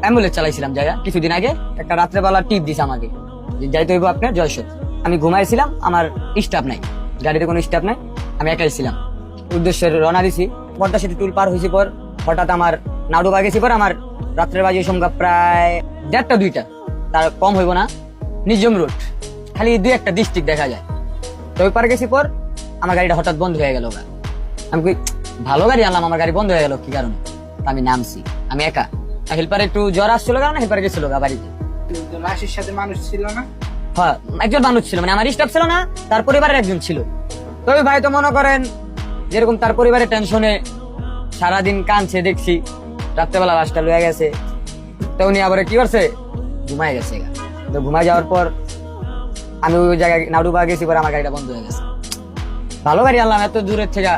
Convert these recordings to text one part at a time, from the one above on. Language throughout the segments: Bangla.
অ্যাম্বুলেন্স চালাইছিলাম জায়গা কিছুদিন আগে। একটা রাত্রেবেলা টিপ দিছে আমাকে যে যাইতে হইব আপনার যশোর। আমি ঘুমাইছিলাম, আমার স্টাফ নাই, গাড়িতে কোনো স্টাফ নাই, আমি একাই ছিলাম। উদ্দেশ্যে রওনা দিছি। পদ্মা সেতু টুল পার হয়েছি পর হঠাৎ আমার নাডুবা গেছি পর আমার রাত্রের বাজে সংখ্যা প্রায় 1:30 2টা, তার কম হইব না। নিজম রোড, খালি 2-1টা ডিস্ট্রিক্ট দেখা যায়। তো ওই পার গেছি পর আমার গাড়িটা হঠাৎ বন্ধ হয়ে গেল। আমি কই ভালো গাড়ি আনলাম, আমার গাড়ি বন্ধ হয়ে গেল কি কারণে? আমি নামছি, আমি একা। হেল্পার একটু জ্বর আসছিল কারণে হেল্পার গেছিল বাড়িতে। লাশের সাথে মানুষ ছিল না? হ্যাঁ, একজন মানুষ ছিল, মানে আমার স্টাফ ছিল না, তার পরিবারের একজন ছিল। তবে ভাই তো মনে করেন যেরকম তার পরিবারের টেনশনে সারাদিন কাঁদছে দেখছি, রাত্রেবেলা লাশটা লয়ে গেছে। তো উনি আবার কি করছে, ঘুমায় গেছে। তো ঘুমায় যাওয়ার পর আমি ওই জায়গায় নাডুবা গেছি, পরে আমার গাড়িটা বন্ধ হয়ে গেছে। ভালো গাড়ি আনলাম এত দূরের থেকে।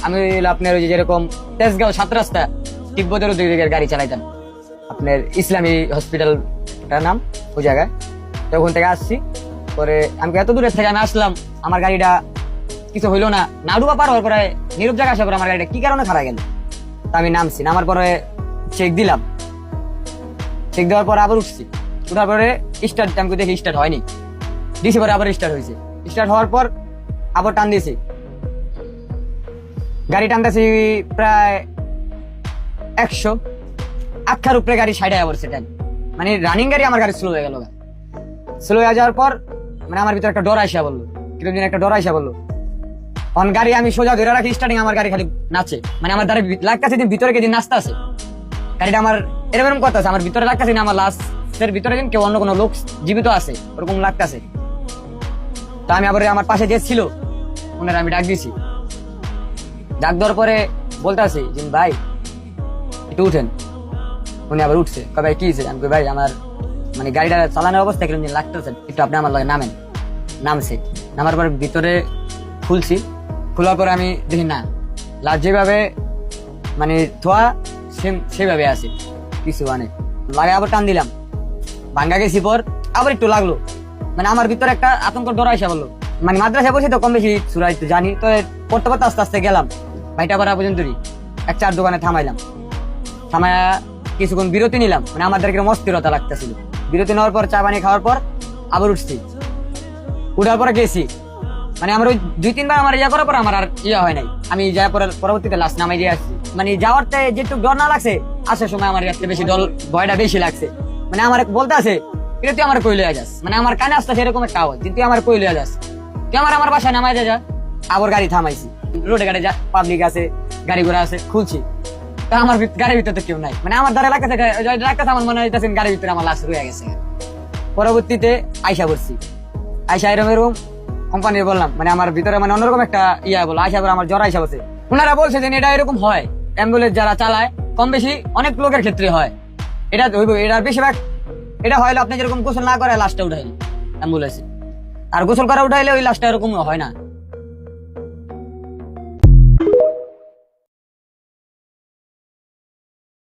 আমি আপনার ওই যে যেরকম তেজগাঁও 7 রাস্তা তিব্বতের দিকের গাড়ি চালাইতাম, আপনার ইসলামী হসপিটালটার নাম ওই জায়গায়। তো ওখান থেকে আসছি, পরে আমি এত দূরের থেকে আমি আসলাম, আমার গাড়িটা কিছু হইলো না। নাডুবা পার হওয়ার পরে নীরব জায়গা আসার পরে আমার গাড়িটা কি কারণে খারাপ গেল। তা আমি নামছি, নামার পরে চেক দিলাম, চেক দেওয়ার পরে আবার উঠছি। উঠার পরে স্টার্ট আমি দেখি স্টার্ট হয়নি, দিছি পরে আবার স্টার্ট হয়েছে। স্টার্ট হওয়ার পর আবার টান দিয়েছি, গাড়ি টানতেছি প্রায় 100 আখার উপরে গাড়ি সাইড হয়ে পড়ছে। মানে রানিং গাড়ি, আমার গাড়ি স্লো হয়ে গেল। স্লো হয়ে যাওয়ার পর মানে আমার ভিতরে একটা ডর আইসা বললো, কিরকম একটা ডর আইসা বললো। অন গাড়ি আমি সোজা ধরে রাখি স্টার্টিং, আমার গাড়ি খালি নাচে, মানে আমার দ্বারা লাগতেছে দিন ভিতরে দিন নাচতে আছে গাড়িটা। আমার এরকম কথা আছে, আমার ভিতরে লাগতেছে না, আমার লাস্টের ভিতরে দিন কেউ অন্য কোনো লোক জীবিত আছে ওরকম লাগতেছে। তা আমি আবার আমার পাশে যে ছিল ওনারা আমি ডাক দিছি। ডাক দেওয়ার পরে বলতেছি যে ভাই একটু উঠেন। উনি আবার উঠছে, ভাই কি হয়েছে? আমি ভাই আমার মানে গাড়িটা চালানোর অবস্থা কিরকম লাগতেছে, একটু আপনি আমার লগে নামেন। নামছে, নামার পরে ভিতরে খুলছি, খোলার পরে আমি দেখি না লাশ যেভাবে মানে ধোয়া সেভাবে আছে, কিছু মানে লাগে। আবার টান দিলাম, ভাঙ্গা গেছি পর আবার একটু লাগলো, মানে আমার ভিতরে একটা আতঙ্ক ডর আইসা বললো। মানে মাদ্রাসায় বসে তো কম বেশি সুরাই তো জানি, তো পড়তে পড়তে আস্তে আস্তে গেলাম। ভাইটা আবার পর্যন্ত এক 4 দোকানে থামাইলাম, থামায়া কিছুক্ষণ বিরতি নিলাম, মানে আমাদের কিরকম অস্থিরতা লাগতেছিল। বিরতি নেওয়ার পর চা পানি খাওয়ার পর আবার উঠছি। উঠার পরে গেছি, মানে আমার ওই 2-3 বার আমার ইয়া করার পর আমার আর ইয়া হয় নাই। আমি যাওয়ার পরে পরবর্তীতে লাশ নামাই দিয়ে আসছি। মানে যাওয়ারতে যেটুকু ডর না লাগছে, আসার সময় আমার একটা বেশি ভয়টা বেশি লাগছে। মানে আমার বলতে আছে এটা তুই আমার কই লইয়া যাস, মানে আমার কানে আসতে সেরকম একটা আওয়াজ, তুই আমার কই লইয়া যাস, তুই আমার বাসায় নামাই যা। আবার গাড়ি থামাইছি, রোডে গাড়ি যা পাবলিক আছে, গাড়ি ঘোড়া আছে, খুলছি। তা আমার গাড়ির ভিতরে তো কেউ নাই, মানে আমার দ্বারা লাগতেছে আমার মনে হইতেছে গাড়ির ভিতরে আমার লাশ রয়ে গেছে। পরবর্তীতে আয়সা করছি, আয়সা এরকম কোম্পানির বললাম, মানে আমার ভিতরে মানে অন্যরকম একটা ইয়া বলো। আয়সা করে আমার জ্বর আয়সা বসে। ওনারা বলছে যে এটা এরকম হয়, অ্যাম্বুলেন্স যারা চালায় কম বেশি অনেক লোকের ক্ষেত্রে হয়। এটা হইব, এটার বেশিরভাগ এটা হইলো আপনি যেরকম গোসল না করে লাশটা উঠাইলে অ্যাম্বুলেন্সে, আর গোসল করা উঠাইলে ওই লাশটা এরকম হয় না।